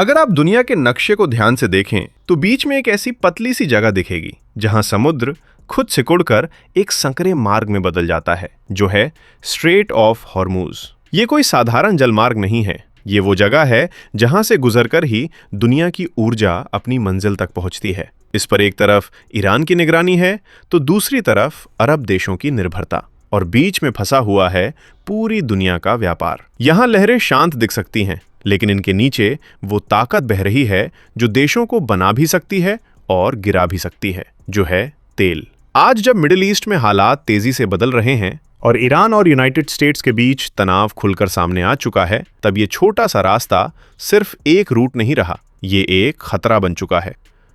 अगर आप दुनिया के नक्शे को ध्यान से देखें तो बीच में एक ऐसी पतली सी जगह दिखेगी जहां समुद्र खुद सिकुड़कर एक संकरे मार्ग में बदल जाता है, जो है स्ट्रेट ऑफ हॉर्मूज। ये कोई साधारण जलमार्ग नहीं है, ये वो जगह है जहां से गुजरकर ही दुनिया की ऊर्जा अपनी मंजिल तक पहुंचती है। इस पर एक तरफ ईरान की निगरानी है तो दूसरी तरफ अरब देशों की निर्भरता, और बीच में फंसा हुआ है पूरी दुनिया का व्यापार। यहां लहरें शांत दिख सकती हैं, लेकिन इनके नीचे वो ताकत बह रही है जो देशों को बना भी सकती है और गिरा भी सकती है, जो है तेल। आज जब मिडिल ईस्ट में हालात तेजी से बदल रहे हैं और ईरान और यूनाइटेड स्टेट्स के बीच तनाव खुलकर सामने आ चुका है, तब ये छोटा सा रास्ता सिर्फ एक रूट नहीं रहा, ये एक खतरा बन चुका है।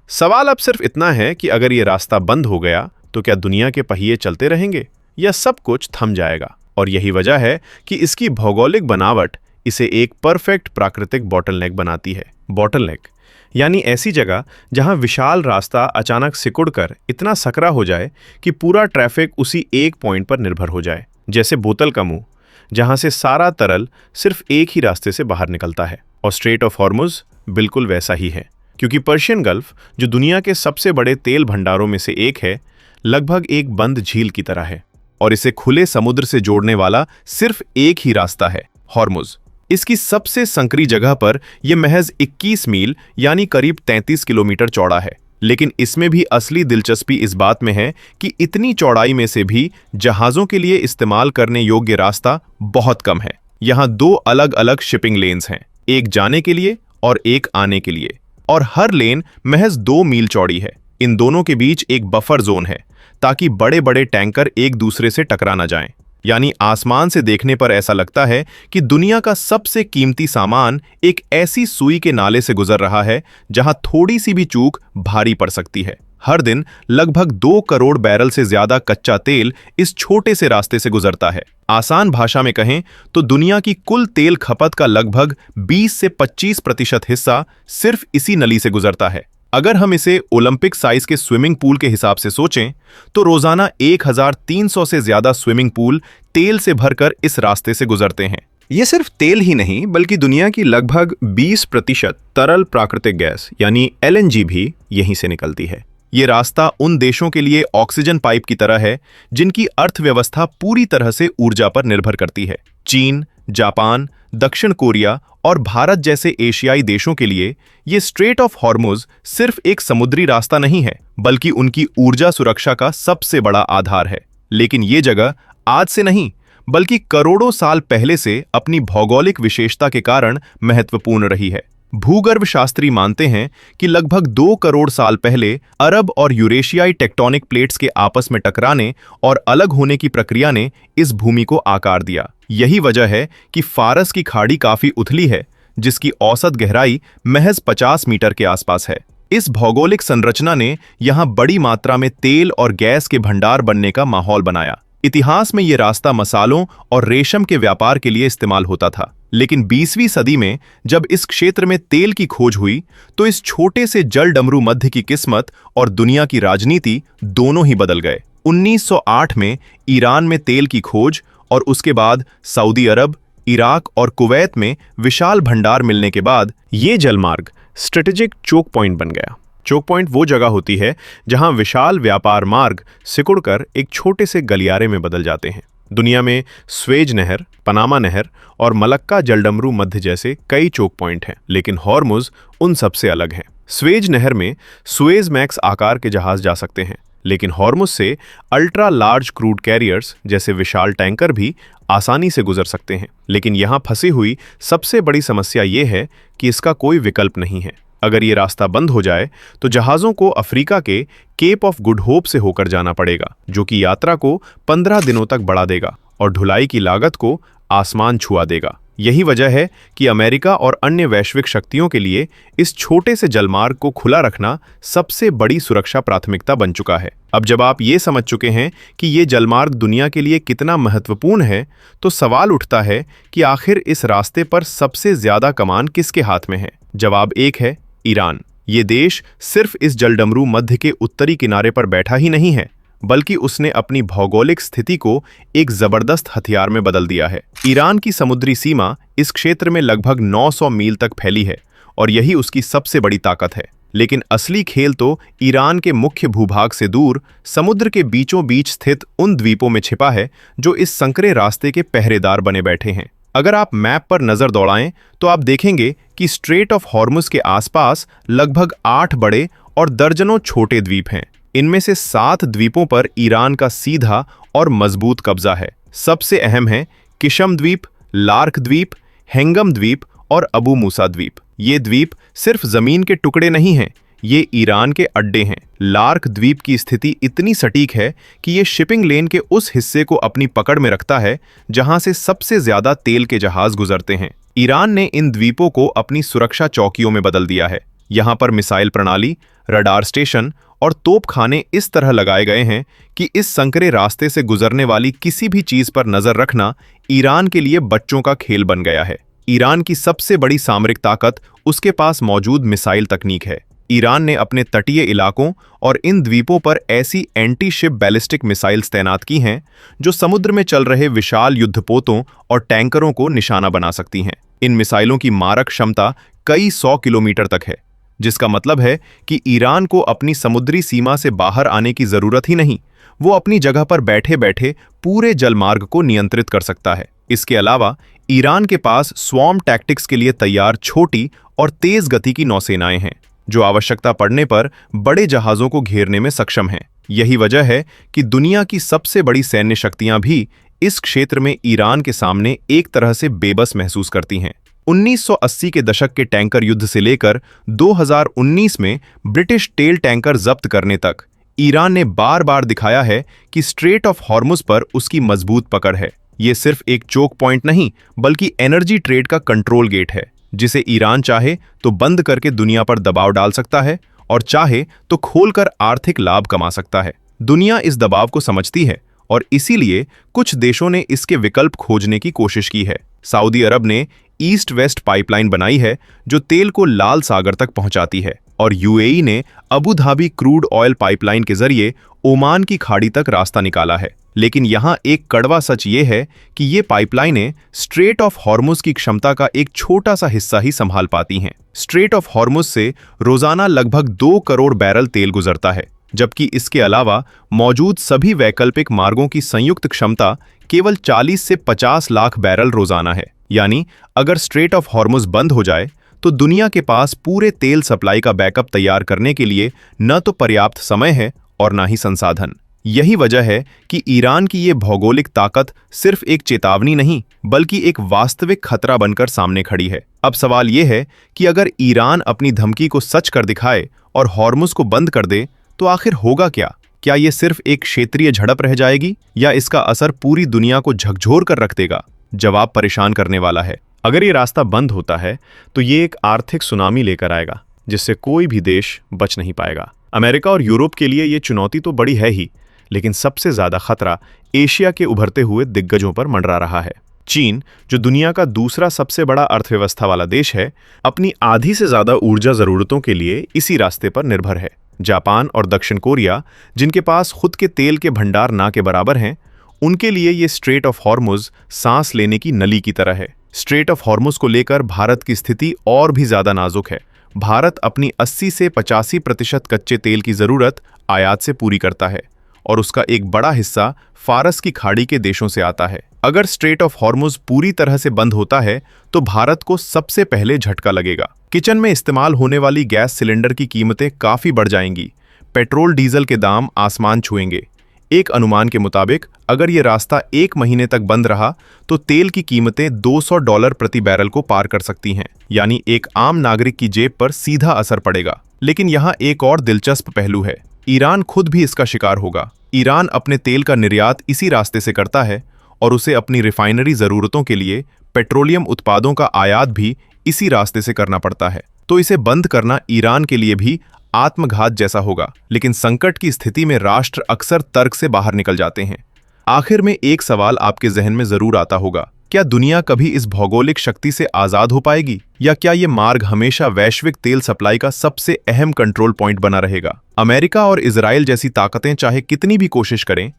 सवाल अब सिर्फ इतना है कि अगर ये रास्ता बंद हो गया तो क्या दुनिया के पहिए चलते रहेंगे या सब कुछ थम जाएगा। और यही वजह है कि इसकी भौगोलिक बनावट इसे एक परफेक्ट प्राकृतिक बॉटलनेक बनाती है। बॉटलनेक यानी ऐसी जगह जहां विशाल रास्ता अचानक सिकुड़कर इतना सकरा हो जाए कि पूरा ट्रैफिक उसी एक पॉइंट पर निर्भर हो जाए, जैसे बोतल का मुंह जहां से सारा तरल सिर्फ एक ही रास्ते से बाहर निकलता है। और स्ट्रेट ऑफ हॉर्मुज बिल्कुल वैसा ही है, क्योंकि पर्शियन गल्फ, जो दुनिया के सबसे बड़े तेल भंडारों में से एक है, लगभग एक बंद झील की तरह है और इसे खुले समुद्र से जोड़ने वाला सिर्फ एक ही रास्ता है, हॉर्मुज। इसकी सबसे संकरी जगह पर यह महज 21 मील यानी करीब 33 किलोमीटर चौड़ा है। लेकिन इसमें भी असली दिलचस्पी इस बात में है कि इतनी चौड़ाई में से भी जहाजों के लिए इस्तेमाल करने योग्य रास्ता बहुत कम है। यहाँ 2 अलग अलग शिपिंग लेन्स हैं, एक जाने के लिए और एक आने के लिए, और हर लेन महज 2 मील चौड़ी है। इन दोनों के बीच एक बफर जोन है ताकि बड़े बड़े टैंकर एक दूसरे से टकरा न जाएं। यानी आसमान से देखने पर ऐसा लगता है कि दुनिया का सबसे कीमती सामान एक ऐसी सुई के नाले से गुजर रहा है जहां थोड़ी सी भी चूक भारी पड़ सकती है। हर दिन लगभग 2 करोड़ बैरल से ज्यादा कच्चा तेल इस छोटे से रास्ते से गुजरता है। आसान भाषा में कहें तो दुनिया की कुल तेल खपत का लगभग 20 से 25% हिस्सा सिर्फ इसी नली से गुजरता है। अगर हम इसे ओलंपिक साइज के स्विमिंग पूल के हिसाब से सोचें तो रोजाना 1300 से ज्यादा स्विमिंग पूल तेल से भरकर इस रास्ते से गुजरते हैं। ये सिर्फ तेल ही नहीं बल्कि दुनिया की लगभग 20% तरल प्राकृतिक गैस यानी LNG भी यहीं से निकलती है। ये रास्ता उन देशों के लिए ऑक्सीजन पाइप की तरह है जिनकी अर्थव्यवस्था पूरी तरह से ऊर्जा पर निर्भर करती है। चीन, जापान, दक्षिण कोरिया और भारत जैसे एशियाई देशों के लिए ये स्ट्रेट ऑफ हॉर्मुज सिर्फ एक समुद्री रास्ता नहीं है, बल्कि उनकी ऊर्जा सुरक्षा का सबसे बड़ा आधार है। लेकिन ये जगह आज से नहीं बल्कि करोड़ों साल पहले से अपनी भौगोलिक विशेषता के कारण महत्वपूर्ण रही है। भूगर्भ शास्त्री मानते हैं कि लगभग 2 करोड़ साल पहले अरब और यूरेशियाई टेक्टोनिक प्लेट्स के आपस में टकराने और अलग होने की प्रक्रिया ने इस भूमि को आकार दिया। यही वजह है कि फारस की खाड़ी काफी उथली है, जिसकी औसत गहराई महज 50 मीटर के आसपास है। इस भौगोलिक संरचना ने यहां बड़ी मात्रा में तेल और गैस के भंडार बनने का माहौल बनाया। इतिहास में यह रास्ता मसालों और रेशम के व्यापार के लिए इस्तेमाल होता था, लेकिन 20वीं सदी में जब इस क्षेत्र में तेल की खोज हुई तो इस छोटे से जल डमरू मध्य की किस्मत और दुनिया की राजनीति दोनों ही बदल गए। 1908 में ईरान में तेल की खोज और उसके बाद सऊदी अरब, इराक और कुवैत में विशाल भंडार मिलने के बाद ये जलमार्ग स्ट्रेटेजिक चोक पॉइंट बन गया। चोक पॉइंट वो जगह होती है जहां विशाल व्यापार मार्ग सिकुड़कर एक छोटे से गलियारे में बदल जाते हैं। दुनिया में स्वेज नहर, पनामा नहर और मलक्का जलडमरू मध्य जैसे कई चोक पॉइंट हैं, लेकिन हॉर्मुज उन सबसे अलग हैं। स्वेज नहर में सुएज मैक्स आकार के जहाज जा सकते हैं, लेकिन हॉर्मुज से अल्ट्रा लार्ज क्रूड कैरियर्स जैसे विशाल टैंकर भी आसानी से गुजर सकते हैं। लेकिन यहाँ फंसी हुई सबसे बड़ी समस्या ये है कि इसका कोई विकल्प नहीं है। अगर ये रास्ता बंद हो जाए तो जहाज़ों को अफ्रीका के केप ऑफ गुड होप से होकर जाना पड़ेगा, जो कि यात्रा को 15 दिनों तक बढ़ा देगा और ढुलाई की लागत को आसमान छुआ देगा। यही वजह है कि अमेरिका और अन्य वैश्विक शक्तियों के लिए इस छोटे से जलमार्ग को खुला रखना सबसे बड़ी सुरक्षा प्राथमिकता बन चुका है। अब जब आप ये समझ चुके हैं कि ये जलमार्ग दुनिया के लिए कितना महत्वपूर्ण है, तो सवाल उठता है कि आखिर इस रास्ते पर सबसे ज्यादा कमान किसके हाथ में है। जवाब एक है ईरान। ये देश सिर्फ इस जलडमरू मध्य के उत्तरी किनारे पर बैठा ही नहीं है, बल्कि उसने अपनी भौगोलिक स्थिति को एक जबरदस्त हथियार में बदल दिया है। ईरान की समुद्री सीमा इस क्षेत्र में लगभग 900 मील तक फैली है और यही उसकी सबसे बड़ी ताकत है। लेकिन असली खेल तो ईरान के मुख्य भूभाग से दूर समुद्र के बीचों बीच स्थित उन द्वीपों में छिपा है जो इस संकरे रास्ते के पहरेदार बने बैठे हैं। अगर आप मैप पर नजर दौड़ाएं तो आप देखेंगे कि स्ट्रेट ऑफ हॉर्मुज के आसपास लगभग 8 बड़े और दर्जनों छोटे द्वीप हैं। इनमें से 7 द्वीपों पर ईरान का सीधा और मजबूत कब्जा है। सबसे अहम हैं किशम द्वीप, लार्क द्वीप, हेंगम द्वीप और अबू मूसा द्वीप। ये द्वीप सिर्फ जमीन के टुकड़े नहीं हैं, ये ईरान के अड्डे हैं। लार्क द्वीप की स्थिति इतनी सटीक है कि ये शिपिंग लेन के उस हिस्से को अपनी पकड़ में रखता है जहां से सबसे ज्यादा तेल के जहाज गुजरते हैं। ईरान ने इन द्वीपों को अपनी सुरक्षा चौकियों में बदल दिया है। यहाँ पर मिसाइल प्रणाली, रडार स्टेशन और तोपखाने इस तरह लगाए गए हैं कि इस संकरे रास्ते से गुजरने वाली किसी भी चीज पर नजर रखना ईरान के लिए बच्चों का खेल बन गया है। ईरान की सबसे बड़ी सामरिक ताकत उसके पास मौजूद मिसाइल तकनीक है। ईरान ने अपने तटीय इलाकों और इन द्वीपों पर ऐसी एंटी शिप बैलिस्टिक मिसाइल्स तैनात की हैं जो समुद्र में चल रहे विशाल युद्धपोतों और टैंकरों को निशाना बना सकती हैं। इन मिसाइलों की मारक क्षमता कई 100 किलोमीटर तक है, जिसका मतलब है कि ईरान को अपनी समुद्री सीमा से बाहर आने की जरूरत ही नहीं, वो अपनी जगह पर बैठे बैठे पूरे जलमार्ग को नियंत्रित कर सकता है। इसके अलावा ईरान के पास स्वॉर्म टैक्टिक्स के लिए तैयार छोटी और तेज गति की नौसेनाएं हैं जो आवश्यकता पड़ने पर बड़े जहाजों को घेरने में सक्षम हैं। यही वजह है कि दुनिया की सबसे बड़ी सैन्य शक्तियां भी इस क्षेत्र में ईरान के सामने एक तरह से बेबस महसूस करती हैं। 1980 के दशक के टैंकर युद्ध से लेकर 2019 में ब्रिटिश तेल टैंकर जब्त करने तक ईरान ने बार बार दिखाया है कि स्ट्रेट ऑफ हॉर्मुज पर उसकी मजबूत पकड़ है। ये सिर्फ एक चोक पॉइंट नहीं, बल्कि एनर्जी ट्रेड का कंट्रोल गेट है, जिसे ईरान चाहे तो बंद करके दुनिया पर दबाव डाल सकता है और चाहे तो खोलकर आर्थिक लाभ कमा सकता है। दुनिया इस दबाव को समझती है और इसीलिए कुछ देशों ने इसके विकल्प खोजने की कोशिश की है। सऊदी अरब ने ईस्ट वेस्ट पाइपलाइन बनाई है जो तेल को लाल सागर तक पहुंचाती है, और यूएई ने Abu Dhabi crude oil pipeline के जरिए ओमान की खाड़ी तक रास्ता निकाला है। लेकिन यहाँ एक कड़वा सच ये है कि ये पाइपलाइनें स्ट्रेट ऑफ हॉर्मुज की क्षमता का एक छोटा सा हिस्सा ही संभाल पाती हैं। स्ट्रेट ऑफ हॉर्मुज से रोजाना लगभग 2 करोड़ बैरल तेल गुजरता है, जबकि इसके अलावा मौजूद सभी वैकल्पिक मार्गों की संयुक्त क्षमता केवल 40 से 50 लाख बैरल रोजाना है। यानी अगर स्ट्रेट ऑफ हॉर्मुज बंद हो जाए तो दुनिया के पास पूरे तेल सप्लाई का बैकअप तैयार करने के लिए न तो पर्याप्त समय है और न ही संसाधन। यही वजह है कि ईरान की ये भौगोलिक ताकत सिर्फ एक चेतावनी नहीं, बल्कि एक वास्तविक खतरा बनकर सामने खड़ी है। अब सवाल ये है कि अगर ईरान अपनी धमकी को सच कर दिखाए और हॉर्मुज को बंद कर दे तो आखिर होगा क्या? क्या ये सिर्फ एक क्षेत्रीय झड़प रह जाएगी या इसका असर पूरी दुनिया को झकझोर कर रख देगा? जवाब परेशान करने वाला है। अगर ये रास्ता बंद होता है तो ये एक आर्थिक सुनामी लेकर आएगा जिससे कोई भी देश बच नहीं पाएगा। अमेरिका और यूरोप के लिए ये चुनौती तो बड़ी है ही, लेकिन सबसे ज्यादा खतरा एशिया के उभरते हुए दिग्गजों पर मंडरा रहा है। चीन, जो दुनिया का दूसरा सबसे बड़ा अर्थव्यवस्था वाला देश है, अपनी आधी से ज्यादा ऊर्जा जरूरतों के लिए इसी रास्ते पर निर्भर है। जापान और दक्षिण कोरिया, जिनके पास खुद के तेल के भंडार ना के बराबर हैं, उनके लिए ये स्ट्रेट ऑफ हॉर्मुज सांस लेने की नली की तरह है। स्ट्रेट ऑफ हॉर्मुज को लेकर भारत की स्थिति और भी ज्यादा नाजुक है। भारत अपनी 80 से 85% कच्चे तेल की जरूरत आयात से पूरी करता है और उसका एक बड़ा हिस्सा फारस की खाड़ी के देशों से आता है। अगर स्ट्रेट ऑफ हॉर्मुज पूरी तरह से बंद होता है तो भारत को सबसे पहले झटका लगेगा। किचन में इस्तेमाल होने वाली गैस सिलेंडर की कीमतें काफी बढ़ जाएंगी। पेट्रोल डीजल के दाम आसमान छुएंगे। एक अनुमान के मुताबिक अगर ये रास्ता 1 महीने तक बंद रहा तो तेल की कीमतें $200 प्रति बैरल को पार कर सकती हैं। यानी एक आम नागरिक की जेब पर सीधा असर पड़ेगा। लेकिन यहाँ एक और दिलचस्प पहलू है। ईरान खुद भी इसका शिकार होगा। ईरान अपने तेल का निर्यात इसी रास्ते से करता है और उसे अपनी रिफाइनरी जरूरतों के लिए पेट्रोलियम उत्पादों का आयात भी इसी रास्ते से करना पड़ता है। तो इसे बंद करना ईरान के लिए भी आत्मघात जैसा होगा। लेकिन संकट की स्थिति में राष्ट्र अक्सर तर्क से बाहर निकल जाते हैं। आखिर में एक सवाल आपके जहन में जरूर आता होगा, क्या दुनिया कभी इस भौगोलिक शक्ति से आजाद हो पाएगी, या क्या ये मार्ग हमेशा वैश्विक तेल सप्लाई का सबसे अहम कंट्रोल पॉइंट बना रहेगा? अमेरिका और इजराइल जैसी ताकतें चाहे कितनी भी कोशिश करें,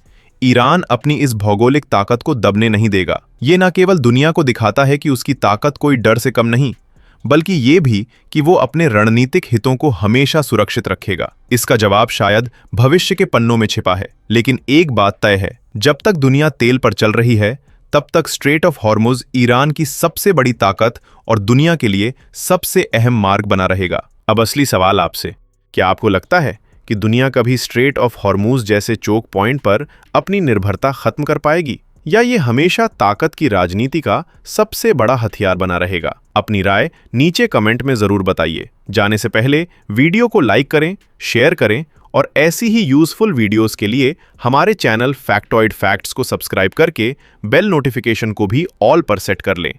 ईरान अपनी इस भौगोलिक ताकत को दबने नहीं देगा। ये न केवल दुनिया को दिखाता है कि उसकी ताकत कोई डर से कम नहीं, बल्कि ये भी कि वो अपने रणनीतिक हितों को हमेशा सुरक्षित रखेगा। इसका जवाब शायद भविष्य के पन्नों में छिपा है, लेकिन एक बात तय है, जब तक दुनिया तेल पर चल रही है, तब तक स्ट्रेट ऑफ हॉर्मुज ईरान की सबसे बड़ी ताकत और दुनिया के लिए सबसे अहम मार्ग बना रहेगा। अब असली सवाल आपसे, क्या आपको लगता है कि दुनिया कभी स्ट्रेट ऑफ हॉर्मुज जैसे चोक पॉइंट पर अपनी निर्भरता खत्म कर पाएगी, या ये हमेशा ताकत की राजनीति का सबसे बड़ा हथियार बना रहेगा? अपनी राय नीचे कमेंट में जरूर बताइए। जाने से पहले वीडियो को लाइक करें, शेयर करें और ऐसी ही यूजफुल वीडियोस के लिए हमारे चैनल फैक्टॉइड फैक्ट्स को सब्सक्राइब करके बेल नोटिफिकेशन को भी ऑल पर सेट कर लें।